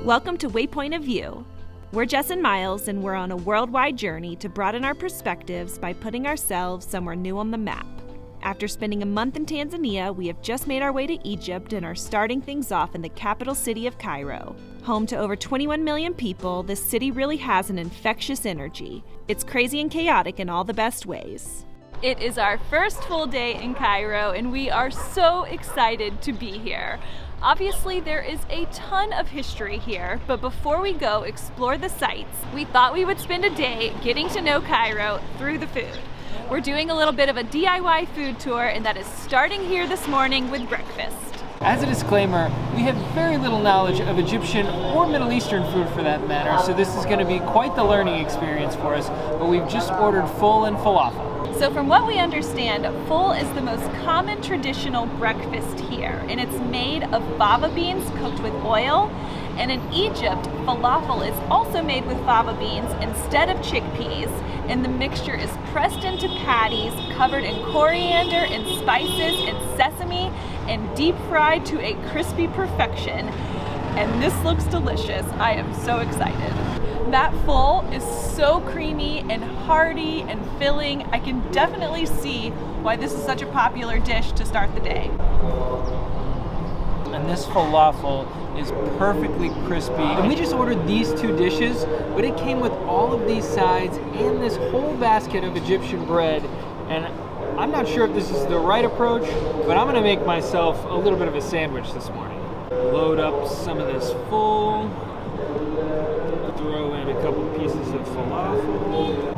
Welcome to Waypoint of View. We're Jess and Miles, and we're on a worldwide journey to broaden our perspectives by putting ourselves somewhere new on the map. After spending a month in Tanzania, we have just made our way to Egypt and are starting things off in the capital city of Cairo. Home to over 21 million people, this city really has an infectious energy. It's crazy and chaotic in all the best ways. It is our first full day in Cairo, and we are so excited to be here. Obviously, there is a ton of history here, but before we go explore the sites, we thought we would spend a day getting to know Cairo through the food. We're doing a little bit of a DIY food tour, and that is starting here this morning with breakfast. As a disclaimer, we have very little knowledge of Egyptian or Middle Eastern food for that matter, so this is going to be quite the learning experience for us, but we've just ordered Ful and Falafal. So from what we understand, Ful is the most common traditional breakfast here, and it's made of fava beans cooked with oil. And in Egypt, falafel is also made with fava beans instead of chickpeas, and the mixture is pressed into patties covered in coriander and spices and sesame and deep fried to a crispy perfection. And this looks delicious. I am so excited. That Ful is so creamy and hearty and filling. I can definitely see why this is such a popular dish to start the day. And this falafel is perfectly crispy. And we just ordered these two dishes, but it came with all of these sides and this whole basket of Egyptian bread. And I'm not sure if this is the right approach, but I'm gonna make myself a little bit of a sandwich this morning. Load up some of this Ful, throw in a couple pieces of falafel.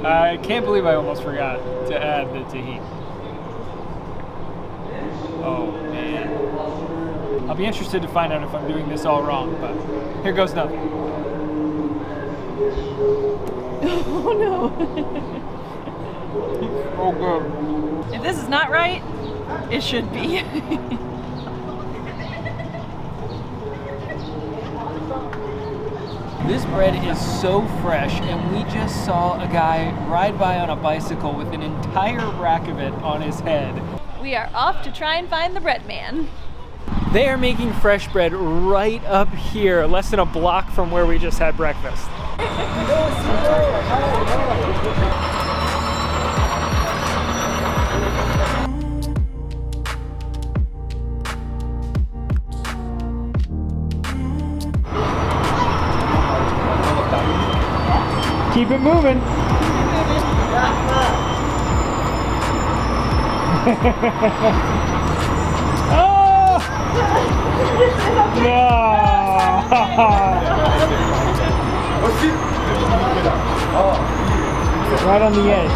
I can't believe I almost forgot to add the tahini. Oh man. I'll be interested to find out if I'm doing this all wrong, but here goes nothing. Oh no. Oh good. If this is not right, it should be. This bread is so fresh, and we just saw a guy ride by on a bicycle with an entire rack of it on his head. We are off to try and find the bread man. They are making fresh bread right up here, less than a block from where we just had breakfast. Keep it moving. Oh! No! Right on the edge.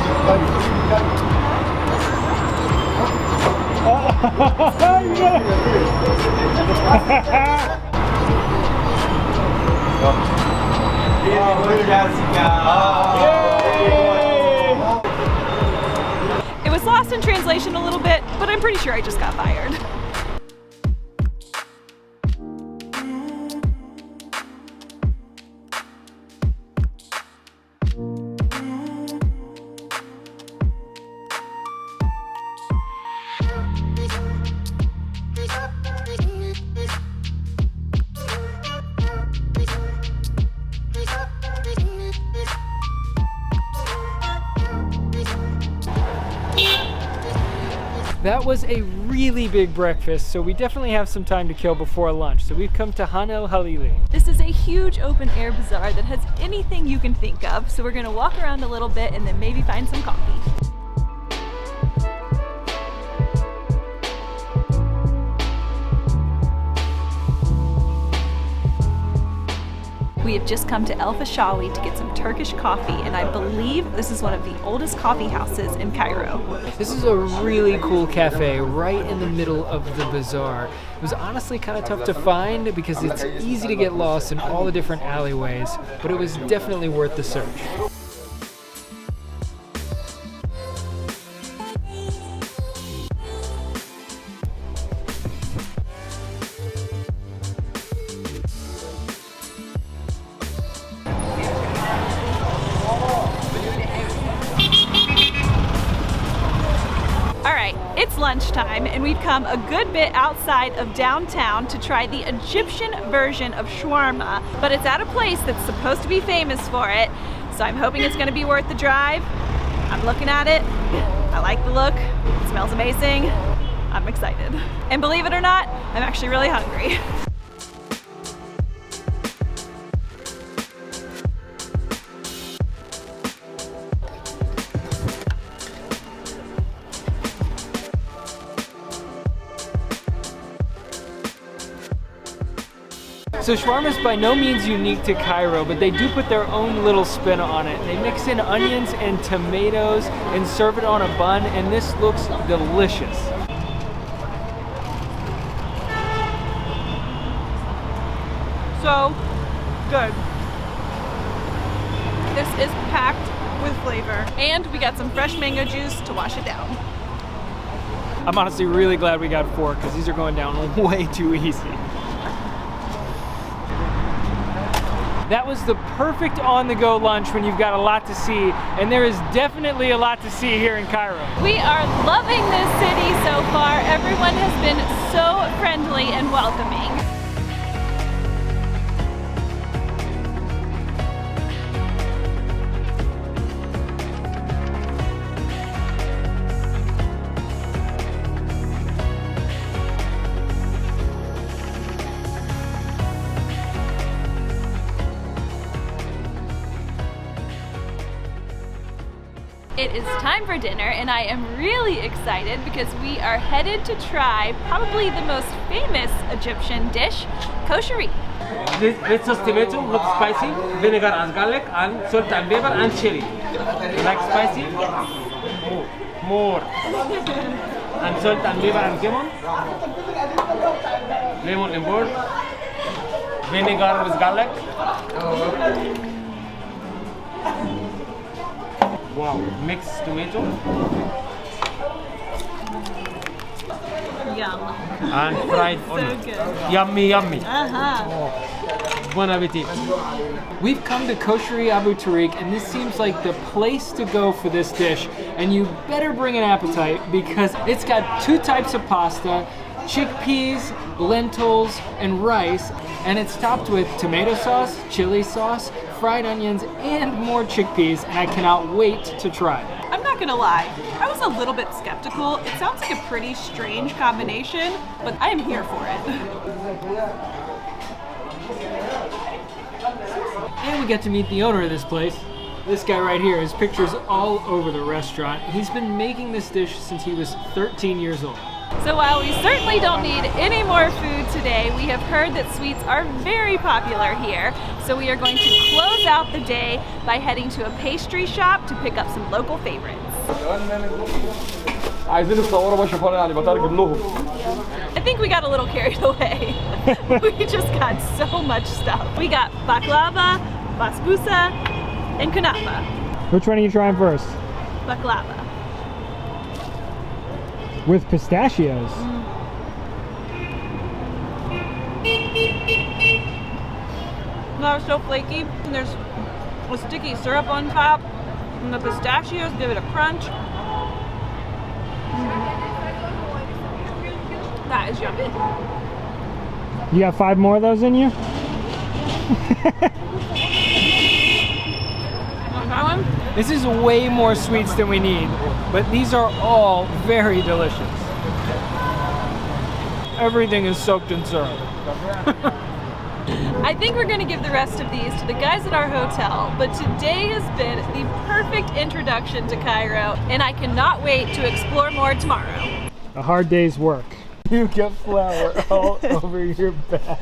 It was lost in translation a little bit, but I'm pretty sure I just got fired. That was a really big breakfast, so we definitely have some time to kill before lunch. So we've come to Hanel Halili. This is a huge open air bazaar that has anything you can think of, so we're gonna walk around a little bit and then maybe find some coffee. We have just come to El Fashawi to get some Turkish coffee, and I believe this is one of the oldest coffee houses in Cairo. This is a really cool cafe right in the middle of the bazaar. It was honestly kind of tough to find because it's easy to get lost in all the different alleyways, but it was definitely worth the search. It's lunchtime. time, and we've come a good bit outside of downtown to try the Egyptian version of shawarma, but it's at a place that's supposed to be famous for it, so I'm hoping it's gonna be worth the drive. I'm looking at it, I like the look, it smells amazing, I'm excited. And believe it or not, I'm actually really hungry. So shawarma is by no means unique to Cairo, but they do put their own little spin on it. They mix in onions and tomatoes and serve it on a bun, and this looks delicious. So good. This is packed with flavor, and we got some fresh mango juice to wash it down. I'm honestly really glad we got 4 because these are going down way too easy. That was the perfect on-the-go lunch when you've got a lot to see, and there is definitely a lot to see here in Cairo. We are loving this city so far. Everyone has been so friendly and welcoming. It is time for dinner, and I am really excited because we are headed to try probably the most famous Egyptian dish, Koshary. This is tomato with spicy, vinegar and garlic, and salt and pepper and chili. You like spicy? Oh, more. And salt and pepper and cumin. Lemon and board. Vinegar with garlic. Wow, mixed tomato. Yum. And fried onion. So good. Yummy, yummy. Uh-huh. Bon appetit. We've come to Koshary Abu Tariq, and this seems like the place to go for this dish. And you better bring an appetite because it's got 2 types of pasta, chickpeas, lentils, and rice, and it's topped with tomato sauce, chili sauce, fried onions, and more chickpeas, and I cannot wait to try it. I'm not gonna lie, I was a little bit skeptical. It sounds like a pretty strange combination, but I am here for it. And we get to meet the owner of this place. This guy right here, his picture's all over the restaurant. He's been making this dish since he was 13 years old. So while we certainly don't need any more food today, we have heard that sweets are very popular here. So we are going to close out the day by heading to a pastry shop to pick up some local favorites. I think we got a little carried away. We just got so much stuff. We got baklava, basbousa, and Konafa. Which one are you trying first? Baklava. With pistachios. Now it's so flaky, and there's a sticky syrup on top, and the pistachios give it a crunch. That is yummy. You got 5 more of those in you? That one? This is way more sweets than we need, but these are all very delicious. Everything is soaked in syrup. I think we're going to give the rest of these to the guys at our hotel, but today has been the perfect introduction to Cairo, and I cannot wait to explore more tomorrow. A hard day's work. You get flour all over your back.